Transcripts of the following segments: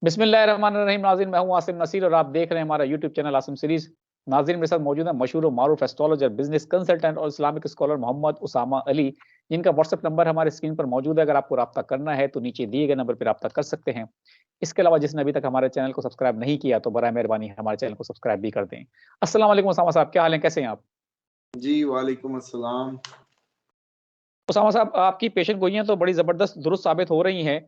बिस्मिल्लाहिर्रहमानिर्रहीम। नाज़रीन, मैं हूं आसिम नसीर और आप देख रहे हैं हमारा यूट्यूब चैनल आसिम सीरीज। नाज़रीन, मेरे साथ मौजूद है मशहूर और मारूफ एस्ट्रोलॉजर, बिजनेस कंसल्टेंट और इस्लामिक स्कॉलर मोहम्मद उसामा अली, जिनका व्हाट्सएप नंबर हमारे स्क्रीन पर मौजूद है। अगर आपको राब्ता करना है तो नीचे दिए गए नंबर पर राब्ता कर सकते हैं। इसके अलावा जिसने अभी तक हमारे चैनल को सब्सक्राइब नहीं किया तो बराए मेहरबानी हमारे चैनल को सब्सक्राइब भी कर दें। अस्सलाम वालेकुम उसामा साहब, क्या हाल है, कैसे हैं आप? जी, वालेकुम अस्सलाम। उसामा साहब, आपकी पेशेंट गोइयाँ तो बड़ी ज़बरदस्त दुरुस्त साबित हो रही हैं।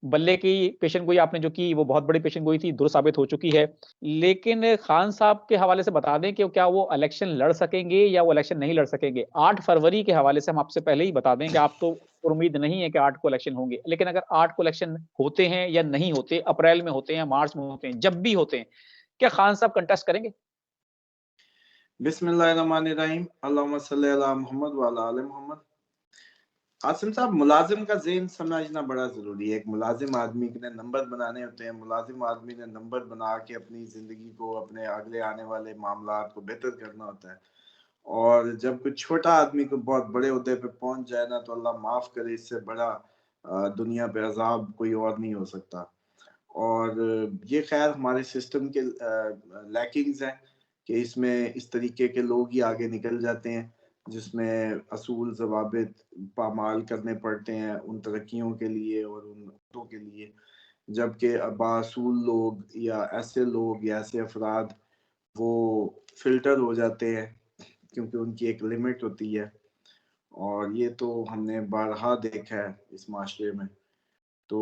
बल्ले की पेशेंट गोई आपने जो की वो बहुत बड़ी पेशेंट गोई थी, दुरुस्त साबित हो चुकी है। लेकिन खान साहब के हवाले से बता दें कि क्या वो इलेक्शन लड़ सकेंगे या वो इलेक्शन नहीं लड़ सकेंगे? 8 फरवरी के हवाले से हम आपसे पहले ही बता दें कि आप तो उम्मीद नहीं है कि 8 को इलेक्शन होंगे। लेकिन अगर 8 को इलेक्शन होते हैं या नहीं होते, अप्रैल में होते हैं, मार्च में होते हैं, जब भी होते हैं, क्या खान साहब कंटेस्ट करेंगे? बिस्मिल्लाहिर्रहमानिर्रहीम, अल्लाहुम्मा सल्ली अला मुहम्मद व अला आले मोहम्मद। आसिम साहब, मुलाज़िम का ज़हन समझना बड़ा ज़रूरी है। एक मुलाज़िम आदमी ने नंबर बनाने होते हैं। मुलाज़िम आदमी ने नंबर बना के अपनी ज़िंदगी को, अपने अगले आने वाले मामलात को बेहतर करना होता है। और जब कोई छोटा आदमी को बहुत बड़े ओहदे पे पहुँच जाए ना, तो अल्लाह माफ़ करे, इससे बड़ा दुनिया पे अज़ाब कोई और नहीं हो सकता। और ये ख़ैर हमारे सिस्टम के लैकिंग्स हैं कि इसमें इस तरीके के लोग ही आगे निकल जाते हैं, जिसमें असूल ज़वाबित पामाल करने पड़ते हैं उन तरक्कियों के लिए और उन मुद्दों के लिए। जबकि बाअसूल लोग या ऐसे लोग या ऐसे अफ़राद वो फ़िल्टर हो जाते हैं, क्योंकि उनकी एक लिमिट होती है। और ये तो हमने बारहा देखा है इस माशरे में। तो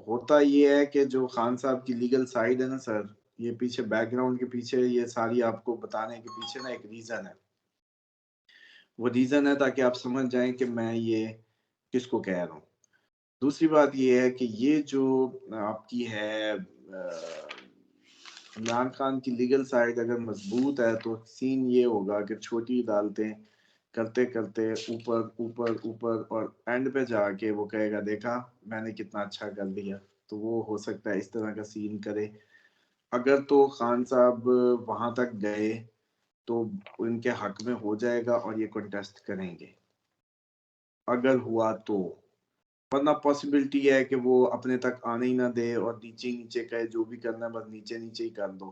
होता ये है कि जो खान साहब की लीगल साइड है ना सर, ये पीछे बैकग्राउंड के पीछे ये सारी आपको बताने के पीछे ना एक रीज़न है। वो रीज़न है ताकि आप समझ जाएँ कि मैं ये किसको कह रहा हूँ। दूसरी बात ये है कि ये जो आपकी है इमरान खान की लीगल साइड अगर मज़बूत है तो सीन ये होगा कि छोटी अदालतें करते-करते ऊपर, ऊपर, ऊपर और एंड पे जाके वो कहेगा, देखा मैंने कितना अच्छा कर दिया। तो वो हो सकता है इस तरह का सीन करे। अगर तो खान साहब वहाँ तक गए तो उनके हक में हो जाएगा और ये कॉन्टेस्ट करेंगे, अगर हुआ तो। वरना पॉसिबिलिटी है कि वो अपने तक आने ही ना दे और नीचे-नीचे कहे जो भी करना है बस नीचे-नीचे ही कर दो।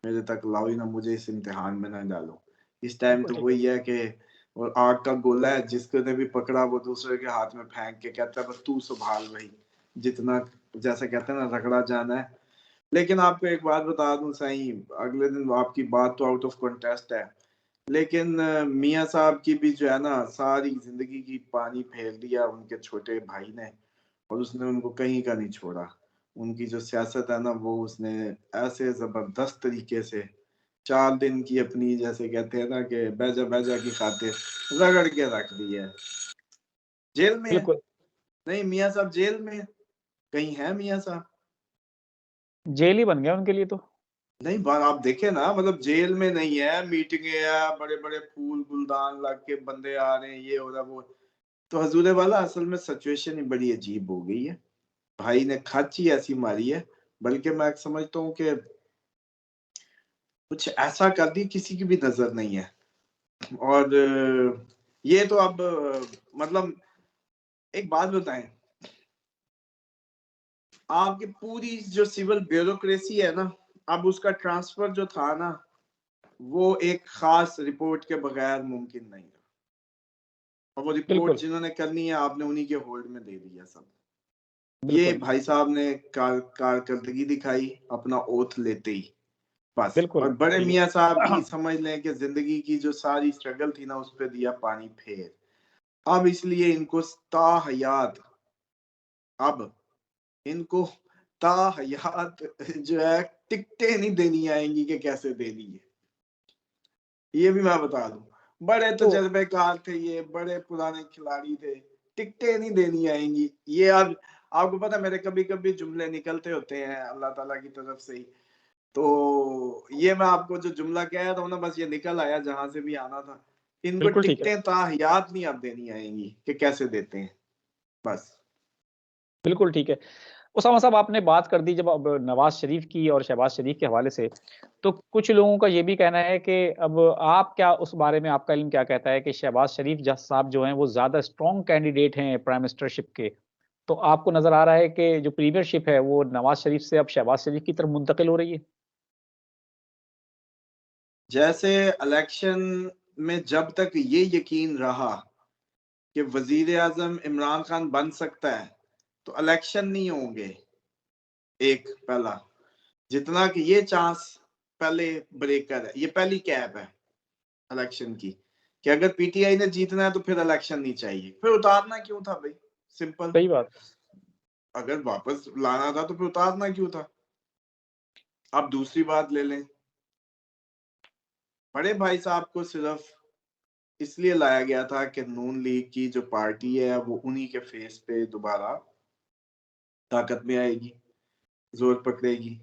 मेरे तक लाओ ही ना, मुझे इस इम्तिहान में ना डालो। इस टाइम बिल्कुल तो ठीक है। वही है कि और आग का गोला है, जिसने भी पकड़ा वो दूसरे के हाथ में फेंक के कहता है बस तू सँभाल भई, जितना जैसे कहते हैं ना रगड़ा जाना है। लेकिन आपको एक बात बता दूँ सही, अगले दिन आपकी बात तो आउट ऑफ कॉन्टेस्ट है। लेकिन मियाँ साहब की भी जो है ना सारी ज़िंदगी की पानी फेर दिया उनके छोटे भाई ने और उसने उनको कहीं का नहीं छोड़ा। उनकी जो सियासत है ना वो उसने ऐसे ज़बरदस्त तरीके से 4 दिन की अपनी जैसे कहते हैं ना कि बेजा-बेजा की खातिर रगड़ के रख दी है। जेल में है। बिल्कुल, नहीं, मियाँ साहब जेल में है। कहीं हैं मियाँ साहब? जेल ही बन गया उनके लिए तो। नहीं, बार आप देखें ना, मतलब जेल में नहीं है, मीटिंगें हैं, बड़े-बड़े फूल-गुलदान लग के बंदे आ रहे हैं, ये हो रहा है, वो। तो हज़ूर वाला असल में सिचुएशन ही बड़ी अजीब हो गई है। भाई ने खच ही ऐसी मारी है, बल्कि मैं समझता हूँ कि कुछ ऐसा कर दी किसी की भी नज़र नहीं है। और ये तो अब मतलब एक बात बताएँ, आपकी पूरी जो सिविल ब्यूरोक्रेसी है ना, अब उसका ट्रांसफ़र जो था ना, वो एक ख़ास रिपोर्ट के बगैर मुमकिन नहीं था। और वो रिपोर्ट बिल्कुल, जिन्होंने करनी है आपने उन्हीं के होल्ड में दे दिया सब। ये बिल्कुल, भाई साहब ने कारकर्दगी दिखाई अपना ओथ लेते ही, बस। बिल्कुल, और बड़े बिल्कुल। मियाँ साहब की समझ लें कि ज़िंदगी की जो सारी स्ट्रगल थी ना उस पे दिया पानी फेर। अब इसलिए इनको ताहयात अब इनको ताहयात जो है टिकटें नहीं देनी आएँगी कि कैसे देनी है। ये भी मैं बता दूँ। बड़े तो तजर्बेकार थे ये, बड़े पुराने खिलाड़ी थे, टिकटें नहीं देनी आएँगी। ये अब आपको पता है मेरे कभी-कभी जुमले निकलते होते हैं अल्लाह ताला की तरफ से ही। तो ये मैं आपको जो जुमला कह रहा हूँ ना बस ये निकल आया जहाँ से भी आना था। इनको बिल्कुल ठीक है। टिकटें ताहयात नहीं अब देनी आएँगी कि कैसे देते हैं, बस। बिल्कुल ठीक है। उसामा साहब, आपने बात कर दी जब अब नवाज़ शरीफ की और शहबाज़ शरीफ के हवाले से, तो कुछ लोगों का ये भी कहना है कि अब आप क्या उस बारे में आपका इल्म क्या कहता है कि शहबाज़ शरीफ साहब जो हैं वो ज़्यादा स्ट्रॉन्ग कैंडिडेट हैं प्राइम मिनिस्टरशिप के? तो आपको नज़र आ रहा है कि जो प्रीमियरशिप है वो नवाज़ शरीफ से अब शहबाज शरीफ की तरफ मुंतकिल हो रही है? जैसे इलेक्शन में जब तक ये यकीन रहा कि वजीर आजम इमरान खान बन सकता है तो इलेक्शन नहीं होंगे। एक पहला, जितना कि ये चांस पहले ब्रेकर है, ये पहली कैप है इलेक्शन की कि अगर पीटीआई ने जीतना है तो फिर इलेक्शन नहीं चाहिए। फिर उतारना क्यों था भाई? सिंपल। सही बात। अगर वापस लाना था तो फिर उतारना क्यों था? अब दूसरी बात ले लें, बड़े भाई साहब को सिर्फ इसलिए लाया गया था कि नून लीग की जो पार्टी है वो उन्हीं के फेस पे दोबारा ताकत में आएगी, जोर पकड़ेगी।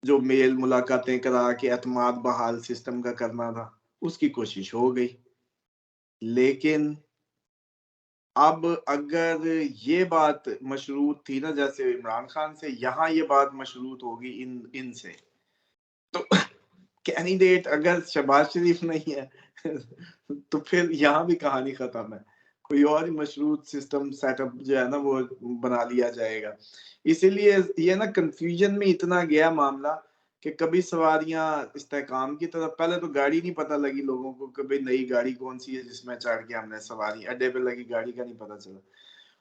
जो मेल मुलाकातें करा के एतमाद बहाल सिस्टम का करना था, उसकी कोशिश हो गई। लेकिन अब अगर ये बात मशरूत थी ना, जैसे इमरान खान से, यहाँ ये बात मशरूत होगी इनसे, तो कैंडिडेट अगर शहबाज शरीफ नहीं है तो फिर यहाँ भी कहानी खत्म है। कोई और ही मशरूत सिस्टम सेटअप जो है ना वो बना लिया जाएगा। इसीलिए ये ना कंफ्यूजन में इतना गया मामला कि कभी सवारियां इस्तेकाम की तरफ, पहले तो गाड़ी नहीं पता लगी लोगों को कि भाई नई गाड़ी कौन सी है जिसमें चढ़ के हमने सवारी, अड्डे पे लगी गाड़ी का नहीं पता चला।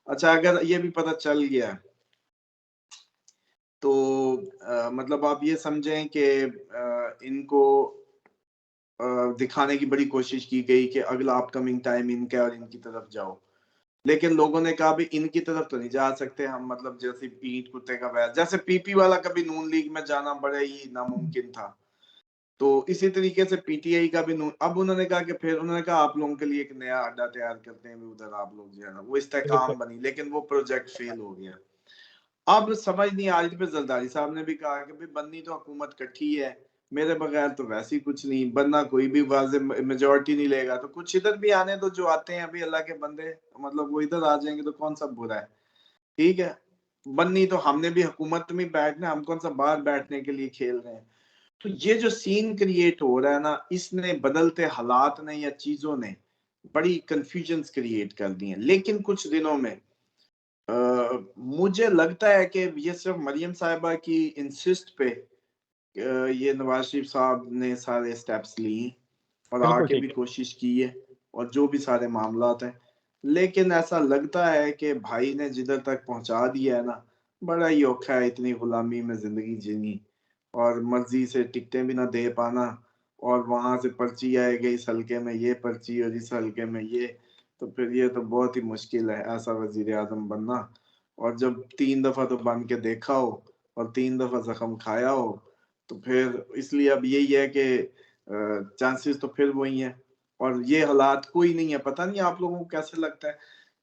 अच्छा, अगर ये भी पता चल गया तो मतलब आप ये समझें कि इनको दिखाने की बड़ी कोशिश की गई कि अगला अपकमिंग टाइम इनका और इनकी तरफ जाओ। लेकिन लोगों ने कहा भी इनकी तरफ तो नहीं जा सकते हम, मतलब जैसे ईंट कुत्ते का वैर, जैसे पीपी वाला कभी नून लीग में जाना बड़ा ही नामुमकिन था, तो इसी तरीके से पीटीआई का भी नून, अब उन्होंने कहा कि फिर उन्होंने कहा आप लोगों के लिए एक नया अड्डा तैयार करते हैं, उधर आप लोग जो है ना, वो बिल्कुल। इस्तेकाम बनी, लेकिन वो प्रोजेक्ट फेल हो गया। अब समझ नहीं आ रही थी, जरदारी साहब ने भी कहा कि भाई बननी तो हुकूमत इकट्ठी है, मेरे बगैर तो वैसे ही कुछ नहीं बनना, कोई भी वाजे मेजोरिटी नहीं लेगा, तो कुछ इधर भी आने दो, जो आते हैं अभी अल्लाह के बंदे, मतलब वो इधर आ जाएंगे तो कौन सा बुरा है। ठीक है, बननी तो हमने भी हुकूमत में बैठना, हम कौन सा बाहर बैठने के लिए खेल रहे हैं। तो ये जो सीन क्रिएट हो रहा है ना, इसने बदलते हालात ने या चीजों ने बड़ी कंफ्यूजन क्रिएट कर दी हैं। लेकिन कुछ दिनों में मुझे लगता है कि ये सिर्फ मरियम साहिबा की इंसिस्ट पे ये नवाज शरीफ साहब ने सारे स्टेप्स लिए और बिल्कुल आके ठीक भी है। कोशिश की है, और जो भी सारे मामलात हैं। लेकिन ऐसा लगता है कि भाई ने जिधर तक पहुंचा दिया है ना, बड़ा ही औखा है इतनी गुलामी में जिंदगी जीनी, और मर्जी से टिकटें भी ना दे पाना, और वहां से पर्ची आएगी इस हल्के में ये पर्ची और इस हल्के में ये, तो फिर ये तो बहुत ही मुश्किल है ऐसा वजीर आजम बनना। और जब 3 दफा तो बन के देखा हो और 3 दफा जख्म खाया हो, तो फिर इसलिए अब यही है कि चांसेस तो फिर वही है। और ये हालात कोई नहीं है, पता नहीं आप लोगों को कैसे लगता है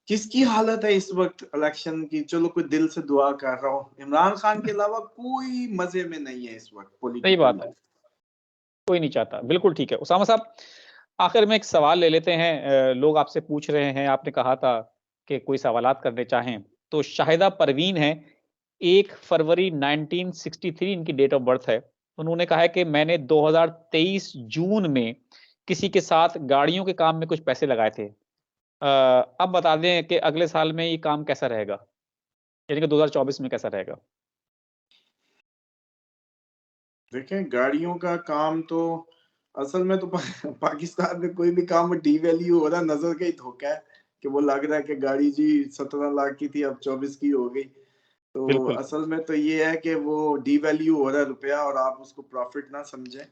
किसकी हालत है इस वक्त इलेक्शन की? चलो कोई दिल से दुआ कर रहा हो, इमरान खान के अलावा कोई मजे में नहीं है इस वक्त सही पॉलिटिकल बात है। लाइफ। कोई नहीं चाहता। बिल्कुल ठीक है। उसामा साहब, आखिर में एक सवाल ले लेते हैं। लोग आपसे पूछ रहे हैं, आपने कहा था कि कोई सवालात करने चाहें, तो शाहिदा परवीन हैं, 1 फरवरी 1963 इनकी डेट ऑफ बर्थ है। उन्होंने कहा है कि मैंने 2023 जून में किसी के साथ गाड़ियों के काम में कुछ पैसे लगाए थे। अब बता दें कि अगले साल में ये काम कैसा रहेगा? यानी कि 2024 में कैसा रहेगा? देखें, गाड़ियों का काम तो असल में तो पाकिस्तान में कोई भी काम डी वैल्यू हो रहा, नजर का ही धोखा है कि वो लग रहा है कि गाड़ी जी 17 लाख की थी अब 24 की हो गई। तो बिल्कुल। असल में तो ये है कि वो डी वैल्यू हो रहा है रुपया, और आप उसको प्रॉफिट ना समझें।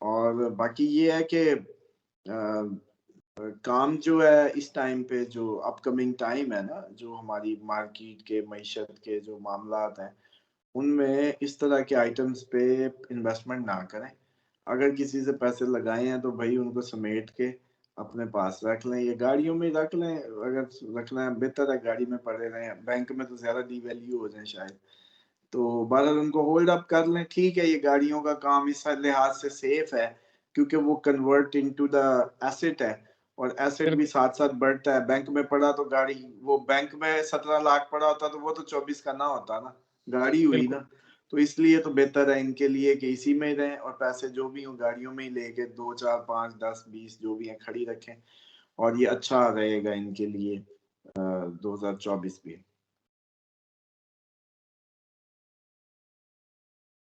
और बाकी ये है कि काम जो है इस टाइम पे, जो अपकमिंग टाइम है ना, जो हमारी मार्केट के मईशत के जो मामलात हैं, उनमें इस तरह के आइटम्स पे इन्वेस्टमेंट ना करें। अगर किसी से पैसे लगाए हैं तो भाई उनको समेट के अपने पास रख लें, या गाड़ियों में रख लें। अगर रखना है बेहतर है गाड़ी में पड़े रहें, बैंक में तो ज्यादा डी वैल्यू हो जाए शायद। तो बहरहाल उनको होल्ड अप कर लें। ठीक है, ये गाड़ियों का काम इस लिहाज से सेफ है क्योंकि वो कन्वर्ट इनटू द एसेट है, और एसेट भी बिल्कुल। साथ साथ बढ़ता है। बैंक में पड़ा तो गाड़ी, वो बैंक में 17 लाख पड़ा होता तो वो तो 24 का ना होता ना, गाड़ी हुई बिल्कुल। ना। तो इसलिए तो बेहतर है इनके लिए कि इसी में ही रहें, और पैसे जो भी हो गाड़ियों में ही लेके 2 4 5 10 20 जो भी है खड़ी रखें, और ये अच्छा रहेगा इनके लिए 2024 भी।